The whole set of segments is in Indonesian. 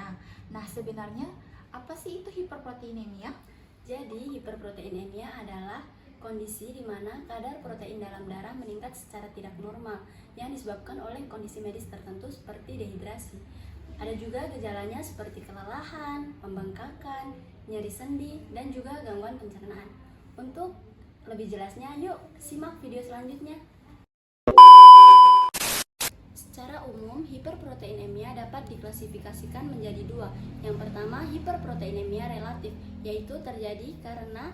sempurna. Nah, sebenarnya apa sih itu hiperproteinemia? Jadi, hiperproteinemia adalah kondisi di mana kadar protein dalam darah meningkat secara tidak normal yang disebabkan oleh kondisi medis tertentu seperti dehidrasi. Ada juga gejalanya seperti kelelahan, pembengkakan, nyeri sendi, dan juga gangguan pencernaan. Untuk lebih jelasnya, yuk simak video selanjutnya. Secara umum, hiperproteinemia dapat diklasifikasikan menjadi dua. Yang pertama, hiperproteinemia relatif, yaitu terjadi karena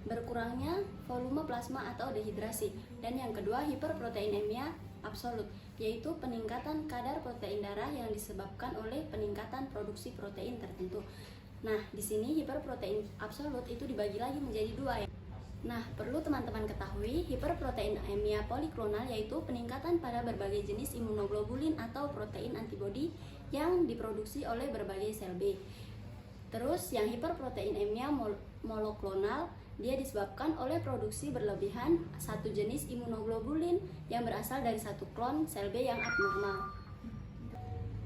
berkurangnya volume plasma atau dehidrasi. Dan yang kedua, hiperproteinemia absolut, yaitu peningkatan kadar protein darah yang disebabkan oleh peningkatan produksi protein tertentu. Nah, di sini hiperprotein absolut itu dibagi lagi menjadi dua ya. Nah, perlu teman-teman ketahui, hiperproteinemia poliklonal yaitu peningkatan pada berbagai jenis imunoglobulin atau protein antibodi yang diproduksi oleh berbagai sel B. Terus yang hiperproteinemia monoklonal, dia disebabkan oleh produksi berlebihan satu jenis imunoglobulin yang berasal dari satu klon sel B yang abnormal.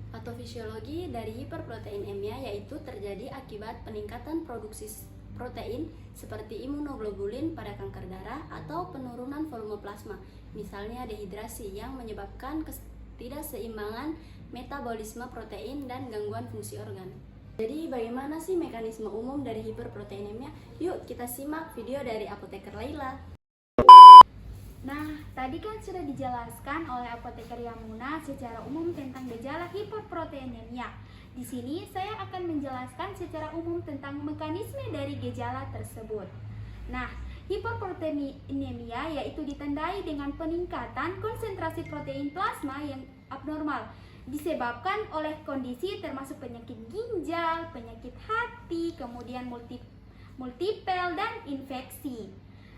Patofisiologi dari hiperproteinemia yaitu terjadi akibat peningkatan produksi protein seperti imunoglobulin pada kanker darah atau penurunan volume plasma, misalnya dehidrasi yang menyebabkan ketidakseimbangan metabolisme protein dan gangguan fungsi organ. Jadi bagaimana sih mekanisme umum dari hiperproteinemia? Yuk kita simak video dari Apoteker Laila. Nah, tadi kan sudah dijelaskan oleh Apoteker Yamuna secara umum tentang gejala hiperproteinemia. Di sini saya akan menjelaskan secara umum tentang mekanisme dari gejala tersebut. Nah, hiperproteinemia yaitu ditandai dengan peningkatan konsentrasi protein plasma yang abnormal disebabkan oleh kondisi termasuk penyakit ginjal, penyakit hati, kemudian multipel dan infeksi.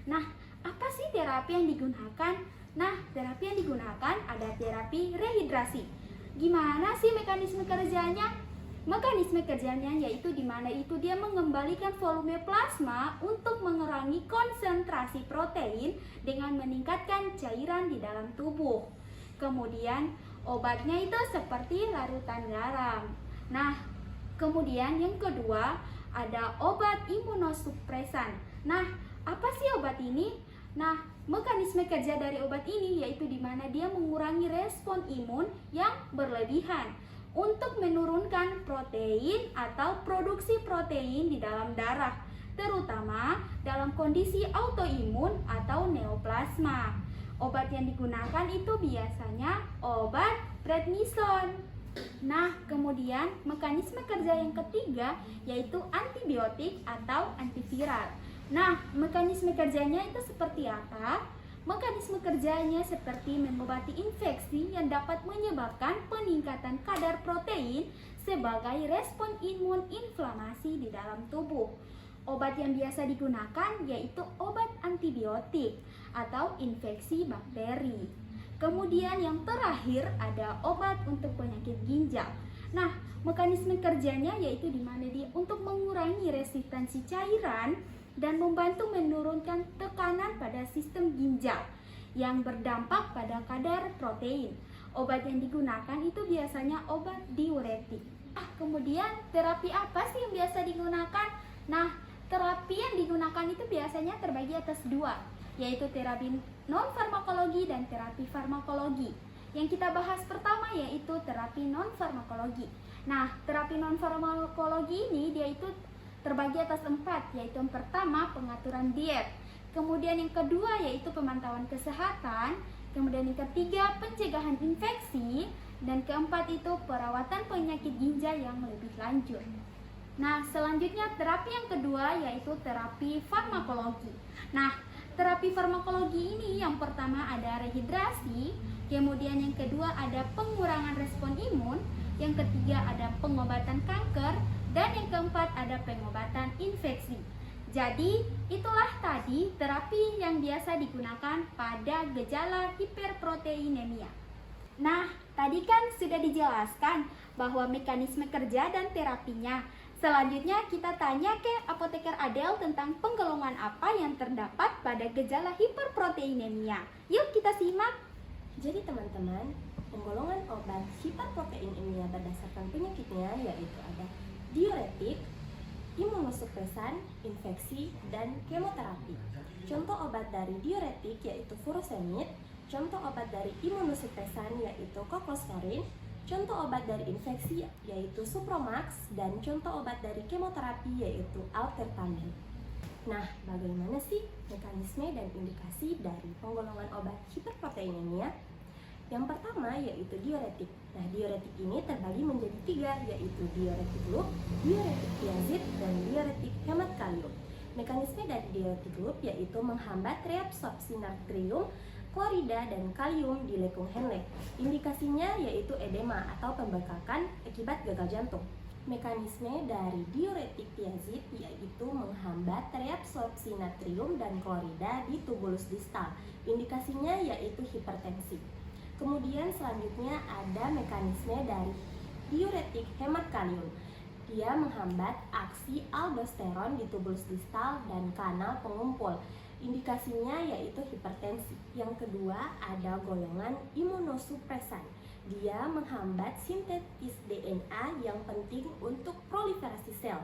Nah, apa sih terapi yang digunakan? Nah, terapi yang digunakan ada terapi rehidrasi. Gimana sih mekanisme kerjanya? Mekanisme kerjanya yaitu di mana itu dia mengembalikan volume plasma untuk mengurangi konsentrasi protein dengan meningkatkan cairan di dalam tubuh. Kemudian obatnya itu seperti larutan garam. Nah, kemudian yang kedua ada obat imunosupresan. Nah, apa sih obat ini? Nah, mekanisme kerja dari obat ini yaitu di mana dia mengurangi respon imun yang berlebihan untuk menurunkan protein atau produksi protein di dalam darah, terutama dalam kondisi autoimun atau neoplasma. Obat yang digunakan itu biasanya obat prednison. Nah, kemudian mekanisme kerja yang ketiga yaitu antibiotik atau antiviral. Nah, mekanisme kerjanya itu seperti apa? Mekanisme kerjanya seperti mengobati infeksi yang dapat menyebabkan peningkatan kadar protein sebagai respon imun inflamasi di dalam tubuh. Obat yang biasa digunakan yaitu obat antibiotik atau infeksi bakteri. Kemudian yang terakhir ada obat untuk penyakit ginjal. Nah, mekanisme kerjanya yaitu di mana dia untuk mengurangi resistensi cairan dan membantu menurunkan tekanan pada sistem ginjal yang berdampak pada kadar protein. Obat yang digunakan itu biasanya obat diuretik. Kemudian terapi apa sih yang biasa digunakan? Nah, terapi yang digunakan itu biasanya terbagi atas dua, yaitu terapi non-farmakologi dan terapi farmakologi. Yang kita bahas pertama yaitu terapi non-farmakologi. Nah, terapi non-farmakologi ini dia itu terbagi atas 4, yaitu yang pertama pengaturan diet, kemudian yang kedua yaitu pemantauan kesehatan, kemudian yang ketiga pencegahan infeksi, dan keempat itu perawatan penyakit ginjal yang lebih lanjut. Nah, selanjutnya terapi yang kedua yaitu terapi farmakologi. Nah, terapi farmakologi ini yang pertama ada rehidrasi, kemudian yang kedua ada pengurangan respon imun, yang ketiga ada pengobatan kanker, dan yang keempat ada pengobatan infeksi. Jadi, itulah tadi terapi yang biasa digunakan pada gejala hiperproteinemia. Nah, tadi kan sudah dijelaskan bahwa mekanisme kerja dan terapinya. Selanjutnya kita tanya ke Apoteker Adel tentang penggolongan apa yang terdapat pada gejala hiperproteinemia. Yuk kita simak. Jadi teman-teman, penggolongan obat hiperproteinemia berdasarkan penyakitnya yaitu ada diuretik, imunosupresan, infeksi, dan kemoterapi. Contoh obat dari diuretik yaitu furosemid, contoh obat dari imunosupresan yaitu koklosporin, contoh obat dari infeksi yaitu Supromax, dan contoh obat dari kemoterapi yaitu Altertamin. Nah, bagaimana sih mekanisme dan indikasi dari penggolongan obat hiperproteinemia? Yang pertama yaitu diuretik. Nah, diuretik ini terbagi menjadi 3, yaitu diuretik loop, diuretik tiazid, dan diuretik hemat kalium. Mekanisme dari diuretik loop yaitu menghambat reabsorpsi natrium, klorida, dan kalium di lekung Henle. Indikasinya yaitu edema atau pembengkakan akibat gagal jantung. Mekanisme dari diuretik tiazid yaitu menghambat reabsorpsi natrium dan klorida di tubulus distal. Indikasinya yaitu hipertensi. Kemudian selanjutnya ada mekanisme dari diuretik hemat kalium. Dia menghambat aksi aldosteron di tubulus distal dan kanal pengumpul. Indikasinya yaitu hipertensi. Yang kedua ada golongan imunosupresan. Dia menghambat sintetis DNA yang penting untuk proliferasi sel.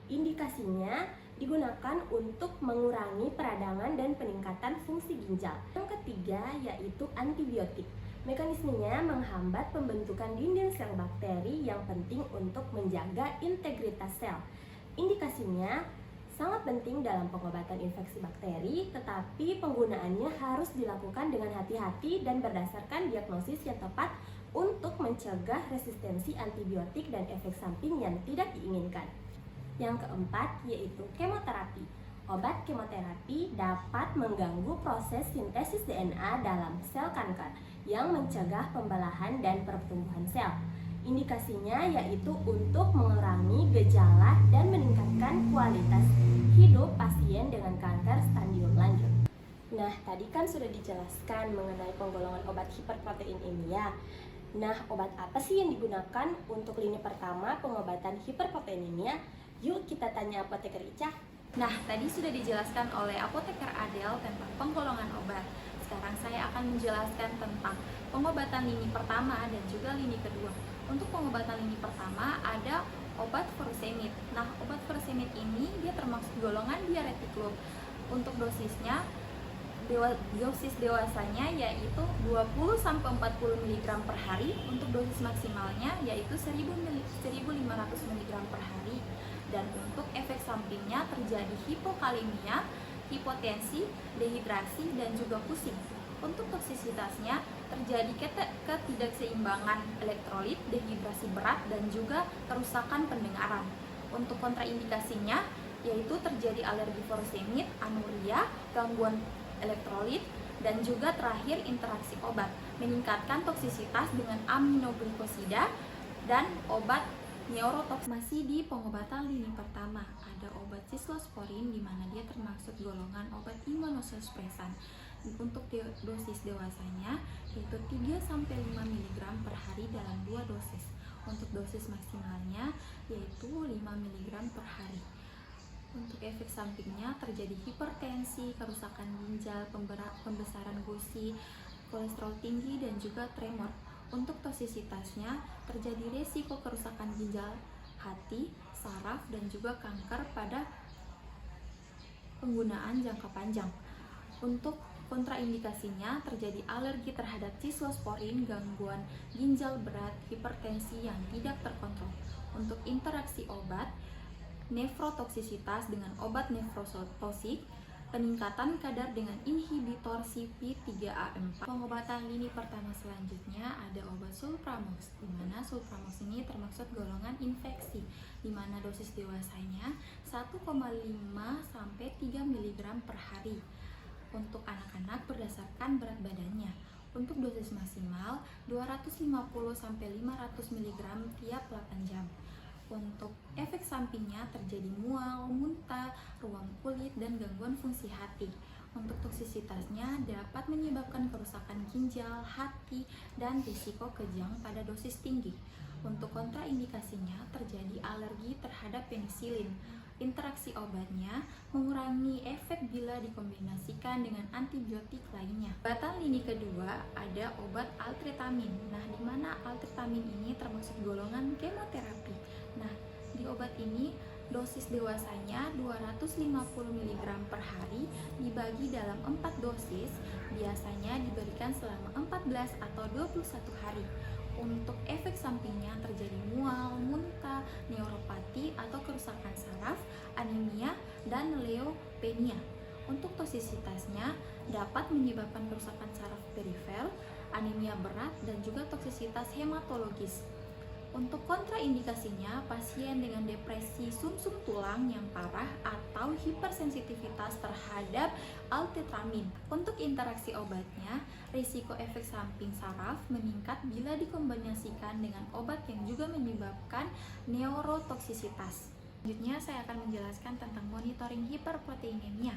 Indikasinya digunakan untuk mengurangi peradangan dan peningkatan fungsi ginjal. Yang ketiga yaitu antibiotik. Mekanismenya menghambat pembentukan dinding sel bakteri yang penting untuk menjaga integritas sel. Indikasinya sangat penting dalam pengobatan infeksi bakteri, tetapi penggunaannya harus dilakukan dengan hati-hati dan berdasarkan diagnosis yang tepat untuk mencegah resistensi antibiotik dan efek samping yang tidak diinginkan. Yang keempat yaitu kemoterapi. Obat kemoterapi dapat mengganggu proses sintesis DNA dalam sel kanker yang mencegah pembelahan dan pertumbuhan sel. Indikasinya yaitu untuk mengurangi gejala dan meningkatkan kualitas hidup pasien dengan kanker stadium lanjut. Nah, tadi kan sudah dijelaskan mengenai penggolongan obat hiperproteinemia. Nah, obat apa sih yang digunakan untuk lini pertama pengobatan hiperproteinemia? Yuk kita tanya apoteker Ica. Nah, tadi sudah dijelaskan oleh apoteker Adel tentang penggolongan obat. Sekarang saya akan menjelaskan tentang pengobatan lini pertama dan juga lini kedua. Untuk pengobatan lini pertama ada obat furosemid. Nah, obat furosemid ini dia termasuk golongan diuretik loop. Untuk dosisnya, dosis dewasanya yaitu 20-40 mg per hari. Untuk dosis maksimalnya yaitu 1.500 mg per hari. Dan untuk efek sampingnya terjadi hipokalemia, hipotensi, dehidrasi, dan juga pusing. Untuk toksisitasnya terjadi ketidakseimbangan elektrolit, dehidrasi berat, dan juga kerusakan pendengaran. Untuk kontraindikasinya yaitu terjadi alergi furosemid, anuria, gangguan elektrolit, dan juga terakhir interaksi obat, meningkatkan toksisitas dengan aminoglikosida dan obat neurotoks. Masih di pengobatan lini pertama ada obat sisklosporin di mana dia termasuk golongan obat imunosupresan. Untuk dosis dewasanya yaitu 3-5 mg per hari dalam 2 dosis. Untuk dosis maksimalnya yaitu 5 mg per hari. Untuk efek sampingnya terjadi hipertensi, kerusakan ginjal, pembesaran gusi, kolesterol tinggi, dan juga tremor. Untuk toksisitasnya terjadi resiko kerusakan ginjal, hati, saraf, dan juga kanker pada penggunaan jangka panjang. Untuk kontraindikasinya terjadi alergi terhadap sisklosporin, gangguan ginjal berat, hipertensi yang tidak terkontrol. Untuk interaksi obat, nefrotoksisitas dengan obat nefrotosik, peningkatan kadar dengan inhibitor CP3A4. Pengobatan lini pertama selanjutnya ada obat Supramox, di mana Supramox ini termasuk golongan infeksi, di mana dosis dewasanya 1,5 sampai 3 mg per hari. Untuk anak-anak berdasarkan berat badannya. Untuk dosis maksimal 250 sampai 500 mg tiap 8 jam. Untuk efek sampingnya terjadi mual, muntah, ruam kulit, dan gangguan fungsi hati. Untuk toksisitasnya dapat menyebabkan kerusakan ginjal, hati, dan risiko kejang pada dosis tinggi. Untuk kontraindikasinya terjadi alergi terhadap penisilin, Interaksi obatnya mengurangi efek bila dikombinasikan dengan antibiotik lainnya. Obatan lini kedua ada obat altretamin. Nah, di mana altretamin ini termasuk golongan kemoterapi. Nah, di obat ini dosis dewasanya 250 mg per hari dibagi dalam 4 dosis, biasanya diberikan selama 14 atau 21 hari. Untuk efek sampingnya terjadi mual, muntah, neuropati atau kerusakan saraf, anemia, dan leukemia. Untuk toksisitasnya dapat menyebabkan kerusakan saraf perifer, anemia berat, dan juga toksisitas hematologis. Untuk kontraindikasinya, pasien dengan depresi sumsum tulang yang parah atau hipersensitivitas terhadap altetramin. Untuk interaksi obatnya, risiko efek samping saraf meningkat bila dikombinasikan dengan obat yang juga menyebabkan neurotoksisitas. Selanjutnya saya akan menjelaskan tentang monitoring hiperproteinemia.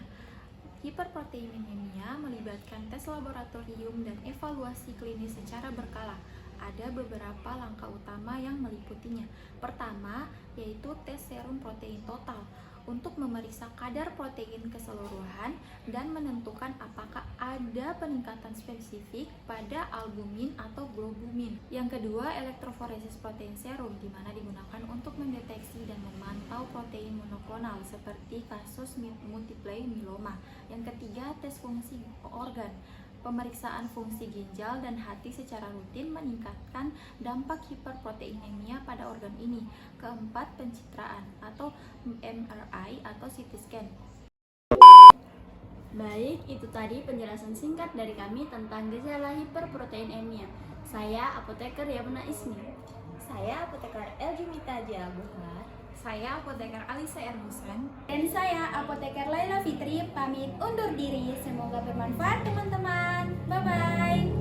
Hiperproteinemia melibatkan tes laboratorium dan evaluasi klinis secara berkala. Ada beberapa langkah utama yang meliputinya. Pertama, yaitu tes serum protein total untuk memeriksa kadar protein keseluruhan dan menentukan apakah ada peningkatan spesifik pada albumin atau globumin. Yang kedua, elektroforesis protein serum, di mana digunakan untuk mendeteksi dan memantau protein monoklonal seperti kasus multiple myeloma. Yang ketiga, tes fungsi organ. Pemeriksaan fungsi ginjal dan hati secara rutin meningkatkan dampak hiperproteinemia pada organ ini. Keempat, pencitraan atau MRI atau CT scan. Baik, itu tadi penjelasan singkat dari kami tentang gejala hiperproteinemia. Saya Apoteker Yamuna Ismi. Saya Apoteker Eljumita Jabuhar. Saya Apoteker Alisa Ermusen. Dan saya Apoteker Laila Fitri pamit undur diri. Semoga bermanfaat teman-teman. Bye-bye.